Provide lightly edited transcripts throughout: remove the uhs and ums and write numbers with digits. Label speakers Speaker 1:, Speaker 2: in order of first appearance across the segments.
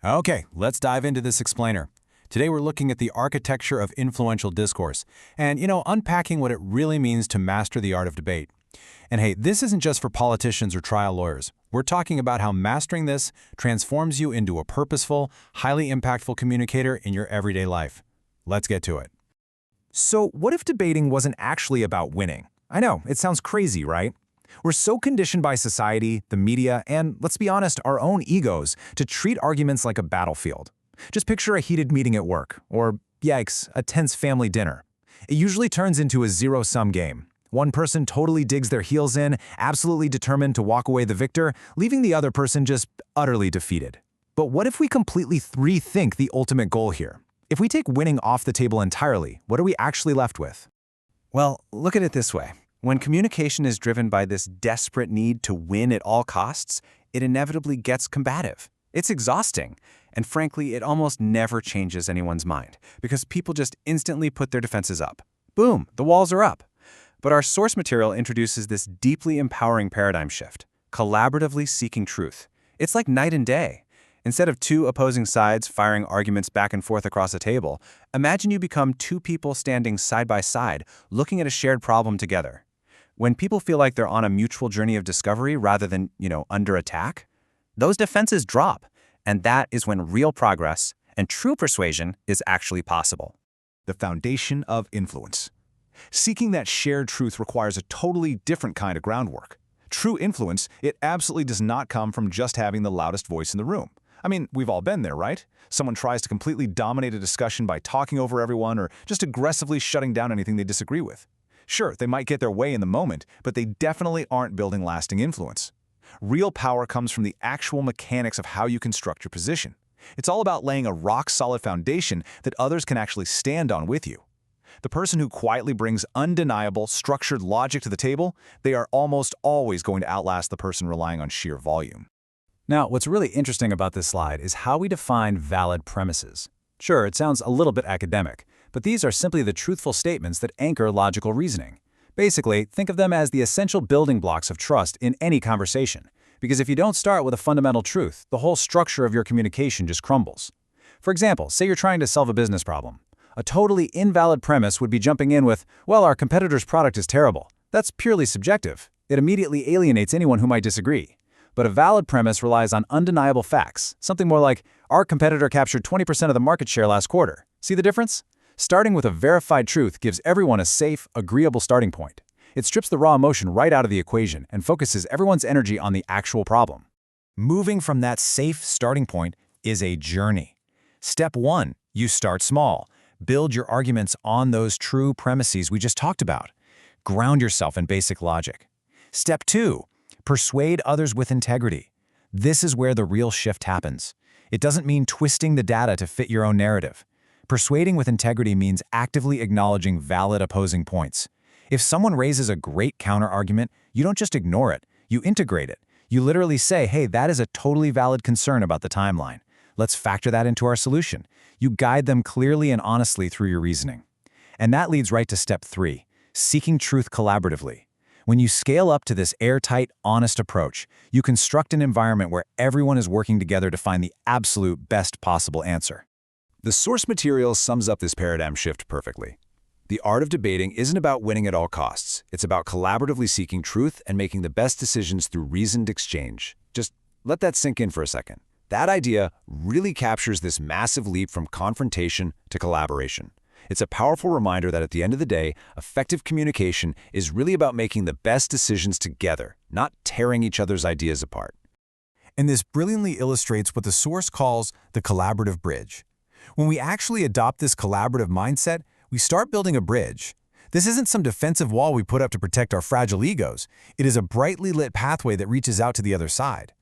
Speaker 1: Okay, let's dive into this explainer. Today we're looking at the architecture of influential discourse and, unpacking what it really means to master the art of debate. And hey, this isn't just for politicians or trial lawyers. We're talking about how mastering this transforms you into a purposeful, highly impactful communicator in your everyday life. Let's get to it.
Speaker 2: So what if debating wasn't actually about winning? I know, it sounds crazy, right? We're so conditioned by society, the media, and, let's be honest, our own egos to treat arguments like a battlefield. Just picture a heated meeting at work, or, yikes, a tense family dinner. It usually turns into a zero-sum game. One person totally digs their heels in, absolutely determined to walk away the victor, leaving the other person just utterly defeated. But what if we completely rethink the ultimate goal here? If we take winning off the table entirely, what are we actually left with?
Speaker 3: Well, look at it this way. When communication is driven by this desperate need to win at all costs, it inevitably gets combative. It's exhausting, and frankly, it almost never changes anyone's mind, because people just instantly put their defenses up. Boom, the walls are up. But our source material introduces this deeply empowering paradigm shift, collaboratively seeking truth. It's like night and day. Instead of two opposing sides firing arguments back and forth across a table, imagine you become two people standing side by side, looking at a shared problem together. When people feel like they're on a mutual journey of discovery rather than, under attack, those defenses drop, and that is when real progress and true persuasion is actually possible.
Speaker 2: The foundation of influence. Seeking that shared truth requires a totally different kind of groundwork. True influence, it absolutely does not come from just having the loudest voice in the room. I mean, we've all been there, right? Someone tries to completely dominate a discussion by talking over everyone or just aggressively shutting down anything they disagree with. Sure, they might get their way in the moment, but they definitely aren't building lasting influence. Real power comes from the actual mechanics of how you construct your position. It's all about laying a rock-solid foundation that others can actually stand on with you. The person who quietly brings undeniable, structured logic to the table, they are almost always going to outlast the person relying on sheer volume.
Speaker 1: Now, what's really interesting about this slide is how we define valid premises. Sure, it sounds a little bit academic, but these are simply the truthful statements that anchor logical reasoning. Basically, think of them as the essential building blocks of trust in any conversation, because if you don't start with a fundamental truth, the whole structure of your communication just crumbles. For example, say you're trying to solve a business problem. A totally invalid premise would be jumping in with, well, our competitor's product is terrible. That's purely subjective. It immediately alienates anyone who might disagree. But a valid premise relies on undeniable facts, something more like, our competitor captured 20% of the market share last quarter. See the difference? Starting with a verified truth gives everyone a safe, agreeable starting point. It strips the raw emotion right out of the equation and focuses everyone's energy on the actual problem.
Speaker 2: Moving from that safe starting point is a journey. Step 1, you start small. Build your arguments on those true premises we just talked about. Ground yourself in basic logic. Step 2, persuade others with integrity. This is where the real shift happens. It doesn't mean twisting the data to fit your own narrative. Persuading with integrity means actively acknowledging valid opposing points. If someone raises a great counter-argument, you don't just ignore it, you integrate it. You literally say, hey, that is a totally valid concern about the timeline. Let's factor that into our solution. You guide them clearly and honestly through your reasoning. And that leads right to step 3, seeking truth collaboratively. When you scale up to this airtight, honest approach, you construct an environment where everyone is working together to find the absolute best possible answer. The source material sums up this paradigm shift perfectly. The art of debating isn't about winning at all costs. It's about collaboratively seeking truth and making the best decisions through reasoned exchange. Just let that sink in for a second. That idea really captures this massive leap from confrontation to collaboration. It's a powerful reminder that at the end of the day, effective communication is really about making the best decisions together, not tearing each other's ideas apart.
Speaker 4: And this brilliantly illustrates what the source calls the collaborative bridge. When we actually adopt this collaborative mindset, we start building a bridge. This isn't some defensive wall we put up to protect our fragile egos. It is a brightly lit pathway that reaches out to the other side.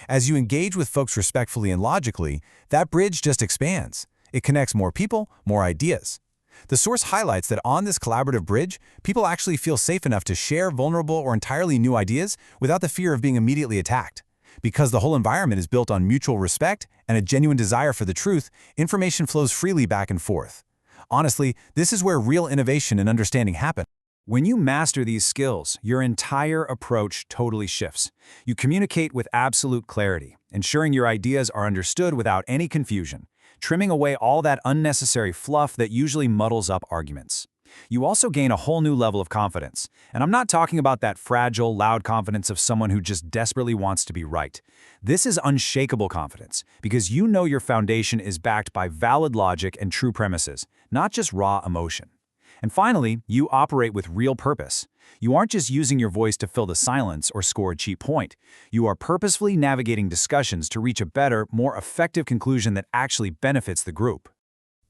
Speaker 4: As you engage with folks respectfully and logically, that bridge just expands. It connects more people, more ideas. The source highlights that on this collaborative bridge, people actually feel safe enough to share vulnerable or entirely new ideas without the fear of being immediately attacked. Because the whole environment is built on mutual respect and a genuine desire for the truth, information flows freely back and forth. Honestly, this is where real innovation and understanding happen.
Speaker 1: When you master these skills, your entire approach totally shifts. You communicate with absolute clarity, ensuring your ideas are understood without any confusion, trimming away all that unnecessary fluff that usually muddles up arguments. You also gain a whole new level of confidence. And I'm not talking about that fragile, loud confidence of someone who just desperately wants to be right. This is unshakable confidence, because you know your foundation is backed by valid logic and true premises, not just raw emotion. And finally, you operate with real purpose. You aren't just using your voice to fill the silence or score a cheap point. You are purposefully navigating discussions to reach a better, more effective conclusion that actually benefits the group.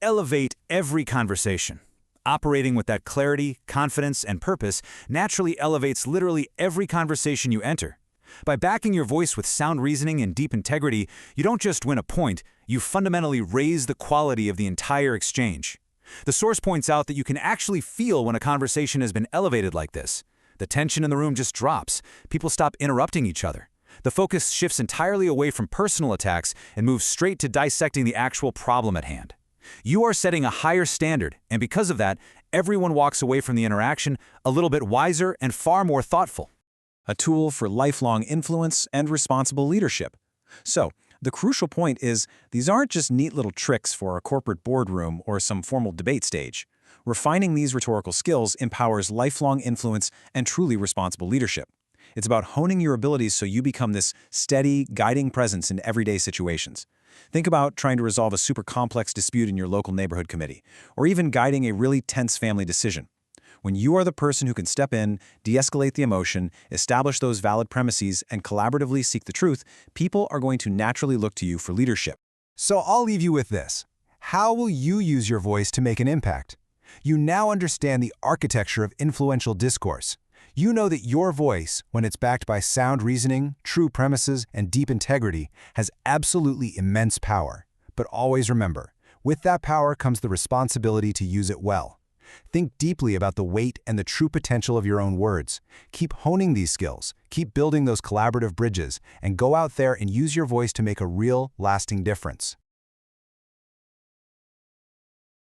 Speaker 5: Elevate every conversation. Operating with that clarity, confidence, and purpose naturally elevates literally every conversation you enter. By backing your voice with sound reasoning and deep integrity, you don't just win a point, you fundamentally raise the quality of the entire exchange. The source points out that you can actually feel when a conversation has been elevated like this. The tension in the room just drops. People stop interrupting each other. The focus shifts entirely away from personal attacks and moves straight to dissecting the actual problem at hand. You are setting a higher standard, and because of that, everyone walks away from the interaction a little bit wiser and far more thoughtful.
Speaker 3: A tool for lifelong influence and responsible leadership. So, the crucial point is, these aren't just neat little tricks for a corporate boardroom or some formal debate stage. Refining these rhetorical skills empowers lifelong influence and truly responsible leadership. It's about honing your abilities so you become this steady, guiding presence in everyday situations. Think about trying to resolve a super complex dispute in your local neighborhood committee, or even guiding a really tense family decision. When you are the person who can step in, de-escalate the emotion, establish those valid premises, and collaboratively seek the truth, people are going to naturally look to you for leadership.
Speaker 4: So I'll leave you with this. How will you use your voice to make an impact? You now understand the architecture of influential discourse. You know that your voice, when it's backed by sound reasoning, true premises, and deep integrity, has absolutely immense power. But always remember, with that power comes the responsibility to use it well. Think deeply about the weight and the true potential of your own words. Keep honing these skills, keep building those collaborative bridges, and go out there and use your voice to make a real, lasting difference.